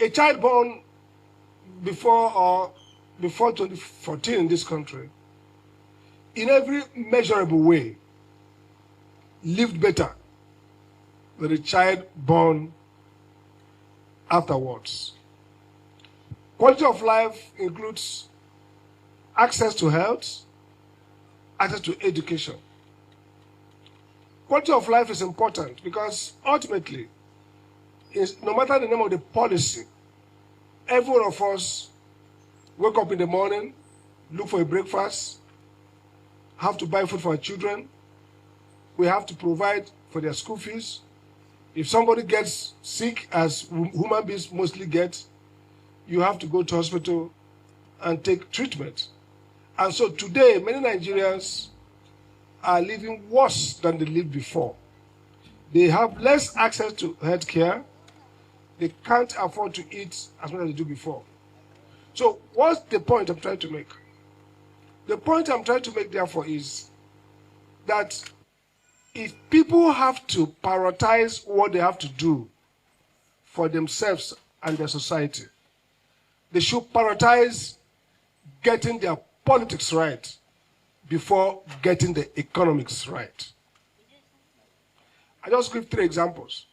A child born before 2014 in this country, in every measurable way, lived better than a child born afterwards. Quality of life includes access to health, access to education. Quality of life is important because ultimately, no matter the name of the policy, every one of us wake up in the morning, look for a breakfast, have to buy food for our children, we have to provide for their school fees. If somebody gets sick, as human beings mostly get, you have to go to hospital and take treatment. And so today, many Nigerians are living worse than they lived before. They have less access to health care. They can't afford to eat as much as they do before. So what's the point I'm trying to make? The point I'm trying to make, therefore, is that if people have to prioritize what they have to do for themselves and their society, they should prioritize getting their politics right before getting the economics right. I just give 3 examples.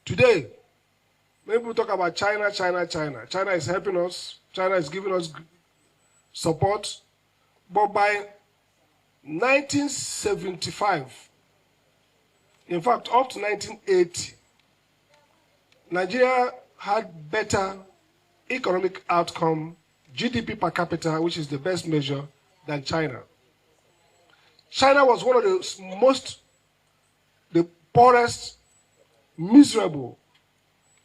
Today, many people talk about China. China is helping us. China is giving us support. But by 1975, in fact, up to 1980, Nigeria had better economic outcome, GDP per capita, which is the best measure, than China. China was one of the poorest, miserable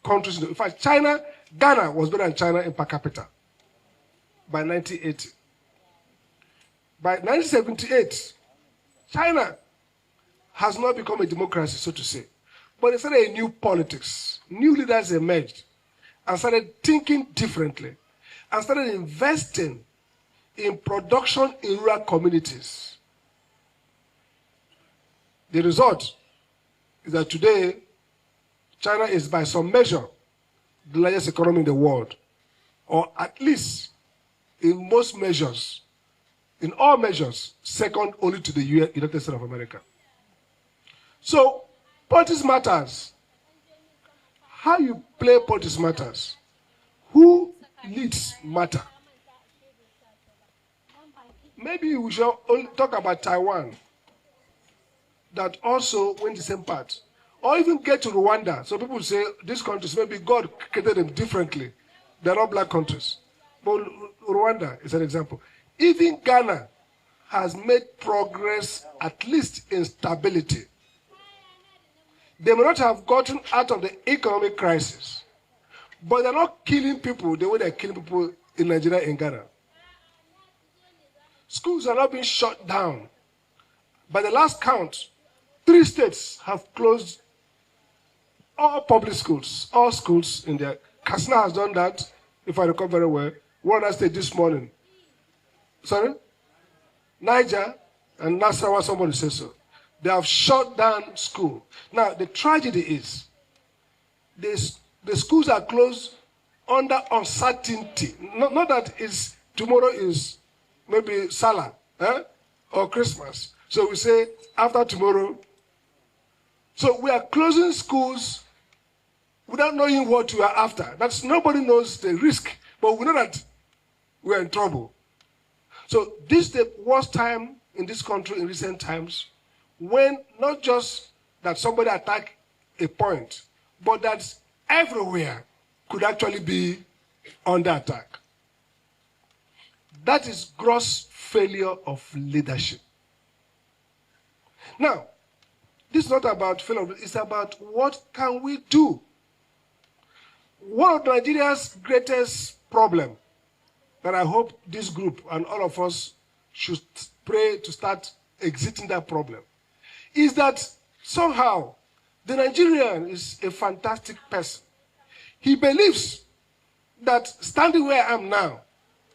countries. In fact, Ghana was better than China in per capita by 1980. By 1978, China has not become a democracy, so to say. But they started a new politics. New leaders emerged and started thinking differently and started investing in production in rural communities. The result is that today, China is by some measure the largest economy in the world, or at least in most measures, in all measures, second only to the United States of America. So, politics matters. How you play politics matters. Who leads matter. Maybe we should only talk about Taiwan, that also went the same path. Or even get to Rwanda. So people say these countries, maybe God created them differently. They're not black countries. But Rwanda is an example. Even Ghana has made progress, at least in stability. They may not have gotten out of the economic crisis, but they're not killing people the way they're killing people in Nigeria and Ghana. Schools are not being shut down. By the last count, 3 states have closed all public schools, all schools in there. Katsina has done that, if I recall very well. One other state this morning. Sorry? Niger and Nasarawa, somebody says so. They have shut down school. Now, the tragedy is, the schools are closed under uncertainty. Not that tomorrow is maybe Salah or Christmas. So we say, after tomorrow. So we are closing schools without knowing what we are after. Nobody knows the risk, but we know that we are in trouble. So this is the worst time in this country in recent times, when not just that somebody attack a point, but that everywhere could actually be under attack. That is gross failure of leadership. Now, this is not about failure, it's about what can we do. One of Nigeria's greatest problem that I hope this group and all of us should pray to start exiting that problem is that somehow the Nigerian is a fantastic person. He believes that standing where I am now,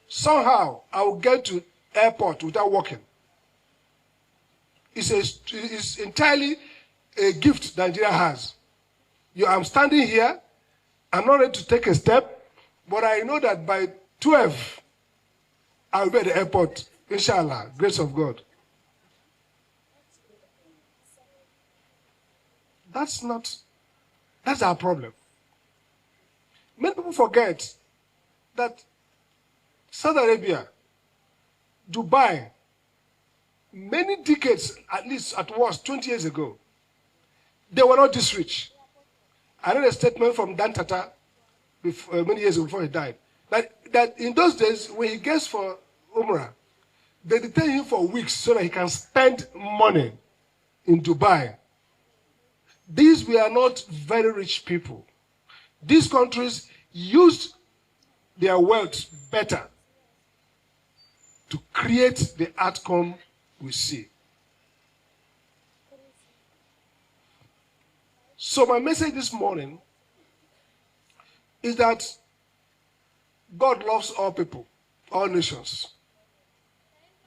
somehow I will get to airport without walking. It's entirely a gift that Nigeria has. I'm standing here, I'm not ready to take a step, but I know that by 12, I'll be at the airport, inshallah, grace of God. That's our problem. Many people forget that Saudi Arabia, Dubai, many decades, at least at worst, 20 years ago, they were not this rich. I read a statement from Dan Tata many years before he died, that in those days, when he gets for Umrah, they detain him for weeks so that he can spend money in Dubai. These were not very rich people. These countries used their wealth better to create the outcome we see. So my message this morning is that God loves all people, all nations.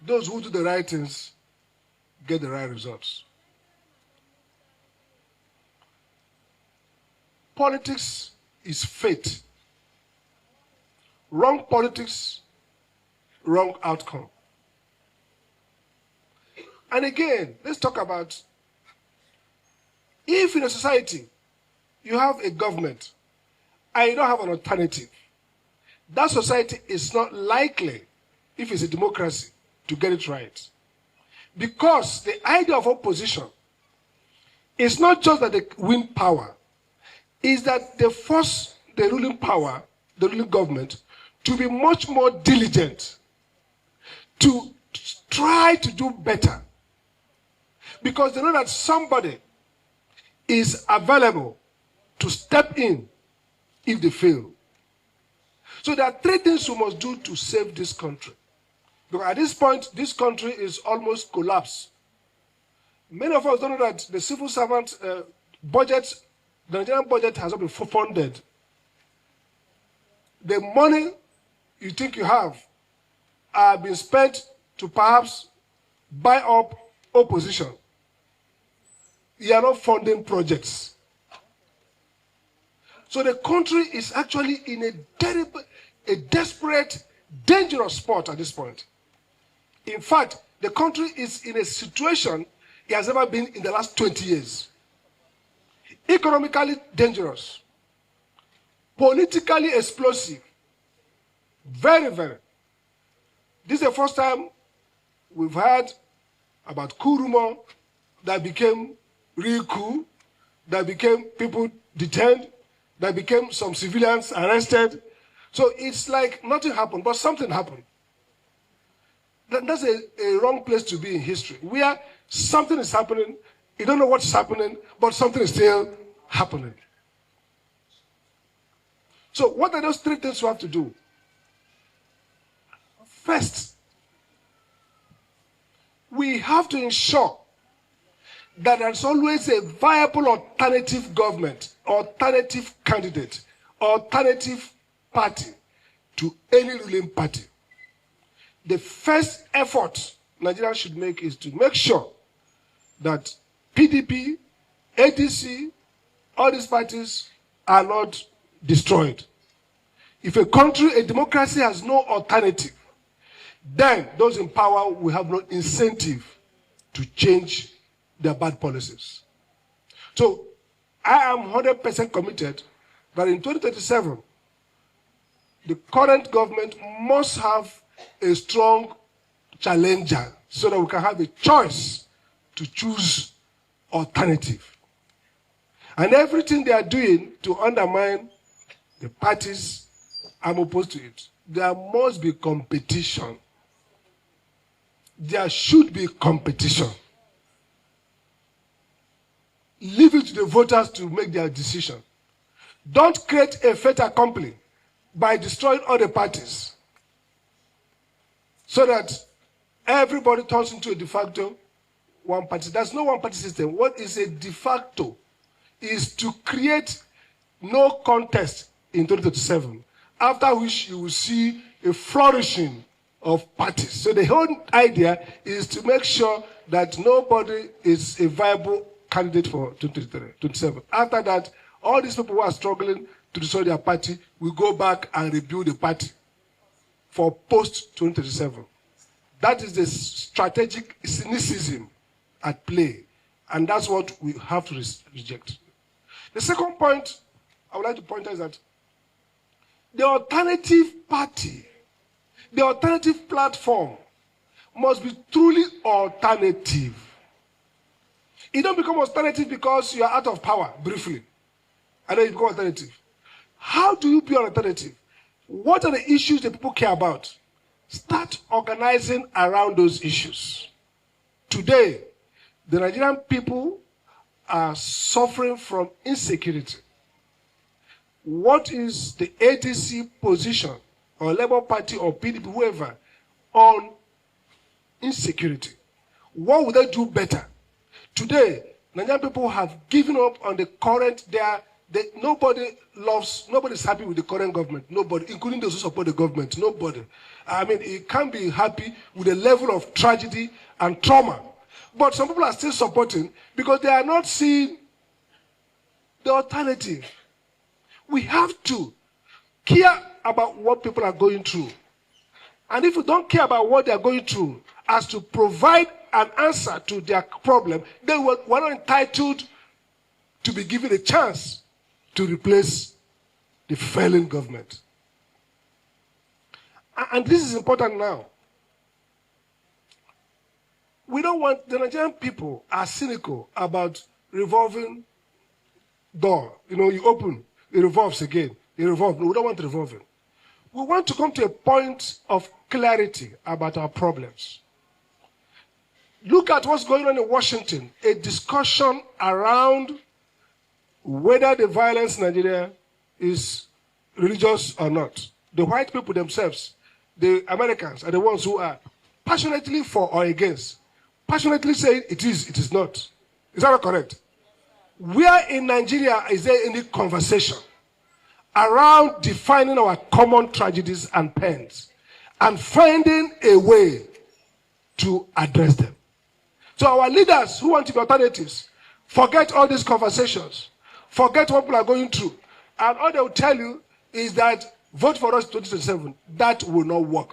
Those who do the right things get the right results. Politics is fate. Wrong politics, wrong outcome. And again, let's talk about if in a society you have a government and you don't have an alternative, that society is not likely, if it's a democracy, to get it right. Because the idea of opposition is not just that they win power, is that they force the ruling power, the ruling government, to be much more diligent, to try to do better. Because they know that somebody is available to step in if they fail. So there are three things we must do to save this country. Because at this point, this country is almost collapsed. Many of us don't know that the civil servant budget, the Nigerian budget has not been funded. The money you think you have been spent to perhaps buy up opposition. You are not funding projects. So the country is actually in a desperate, dangerous spot at this point. In fact, the country is in a situation it has never been in the last 20 years. Economically dangerous. Politically explosive. Very, very. This is the first time we've heard about Coup Rumour that became real coup, that became people detained, that became some civilians arrested. So it's like nothing happened, but something happened. That's a wrong place to be in history, where something is happening, you don't know what's happening, but something is still happening. So what are those three things we have to do? First, we have to ensure that there's always a viable alternative government, alternative candidate, alternative party to any ruling party. The first effort Nigeria should make is to make sure that PDP, ADC, all these parties are not destroyed. If a country, a democracy has no alternative, then those in power will have no incentive to change their bad policies. So I am 100% committed that in 2037, the current government must have a strong challenger so that we can have a choice to choose alternative. And everything they are doing to undermine the parties, I'm opposed to it. There must be competition. There should be competition. Leave it to the voters to make their decision. Don't create a fait accompli by destroying all the parties so that everybody turns into a de facto one party. There's no one party system. What is a de facto is to create no contest in 2037, after which you will see a flourishing of parties. So the whole idea is to make sure that nobody is a viable candidate for 2027. After that, all these people who are struggling to destroy their party will go back and rebuild the party for post-2037. That is the strategic cynicism at play, and that's what we have to reject. The second point I would like to point out is that the alternative party, the alternative platform must be truly alternative. It don't become alternative because you are out of power briefly, and then you become alternative. How do you be an alternative? What are the issues that people care about? Start organizing around those issues. Today, the Nigerian people are suffering from insecurity. What is the ADC position, or Labour Party, or PDP, whoever, on insecurity? What would they do better? Today, Nigerian people have given up on the current. Nobody is happy with the current government. Nobody, including those who support the government. Nobody. I mean, it can't be happy with the level of tragedy and trauma. But some people are still supporting because they are not seeing the alternative. We have to care about what people are going through. And if we don't care about what they are going through as to provide an answer to their problem, then we're not entitled to be given a chance to replace the failing government. And this is important now. We don't want, the Nigerian people are cynical about revolving door. You know, you open, it revolves again. It revolves. No, we don't want revolving. We want to come to a point of clarity about our problems. Look at what's going on in Washington, a discussion around whether the violence in Nigeria is religious or not. The white people themselves, the Americans, are the ones who are passionately for or against. Passionately saying it is not. Is that not correct? Where in Nigeria is there any conversation around defining our common tragedies and pains and finding a way to address them? So our leaders who want to be alternatives, forget all these conversations. Forget what people are going through. And all they will tell you is that vote for us 2027. That will not work.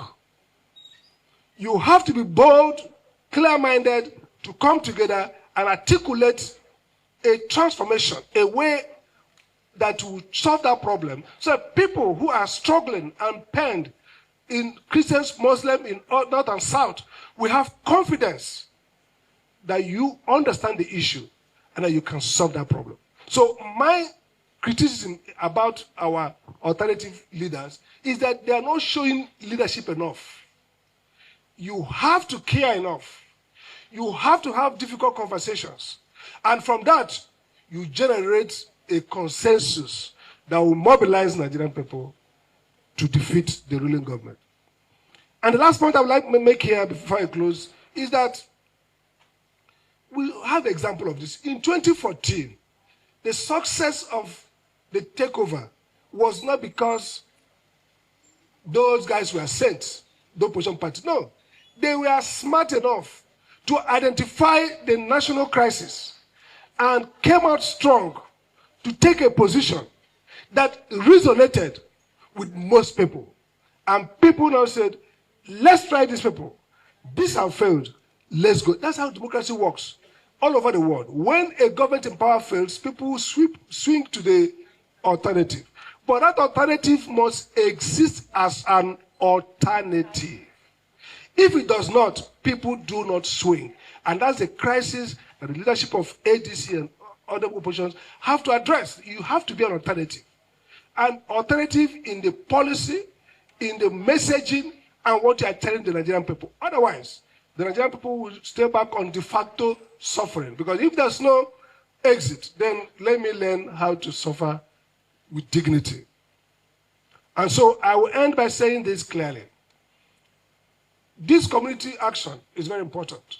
You have to be bold, clear-minded, to come together and articulate a transformation, a way that will solve that problem. So that people who are struggling and pained in Christians, Muslims, in North and South, will have confidence that you understand the issue and that you can solve that problem. So my criticism about our alternative leaders is that they are not showing leadership enough. You have to care enough. You have to have difficult conversations. And from that, you generate a consensus that will mobilize Nigerian people to defeat the ruling government. And the last point I would like to make here before I close is that we have an example of this. In 2014, the success of the takeover was not because those guys were sent, the opposition party. No, they were smart enough to identify the national crisis and came out strong to take a position that resonated with most people. And people now said, let's try these people. These have failed. Let's go. That's how democracy works all over the world. When a government in power fails, people swing to the alternative. But that alternative must exist as an alternative. If it does not, people do not swing. And that's the crisis that the leadership of ADC and other oppositions have to address. You have to be an alternative. An alternative in the policy, in the messaging, and what you are telling the Nigerian people. Otherwise, the Nigerian people will stay back on de facto suffering. Because if there's no exit, then let me learn how to suffer with dignity. And so I will end by saying this clearly. This community action is very important.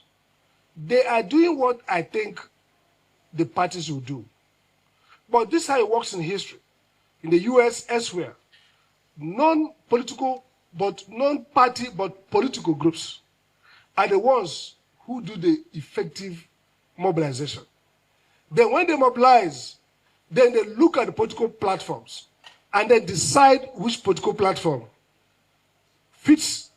They are doing what I think the parties will do. But this is how it works in history. In the US, elsewhere, non-political, but non-party, but political groups are the ones who do the effective mobilization. Then when they mobilize, then they look at the political platforms and then decide which political platform fits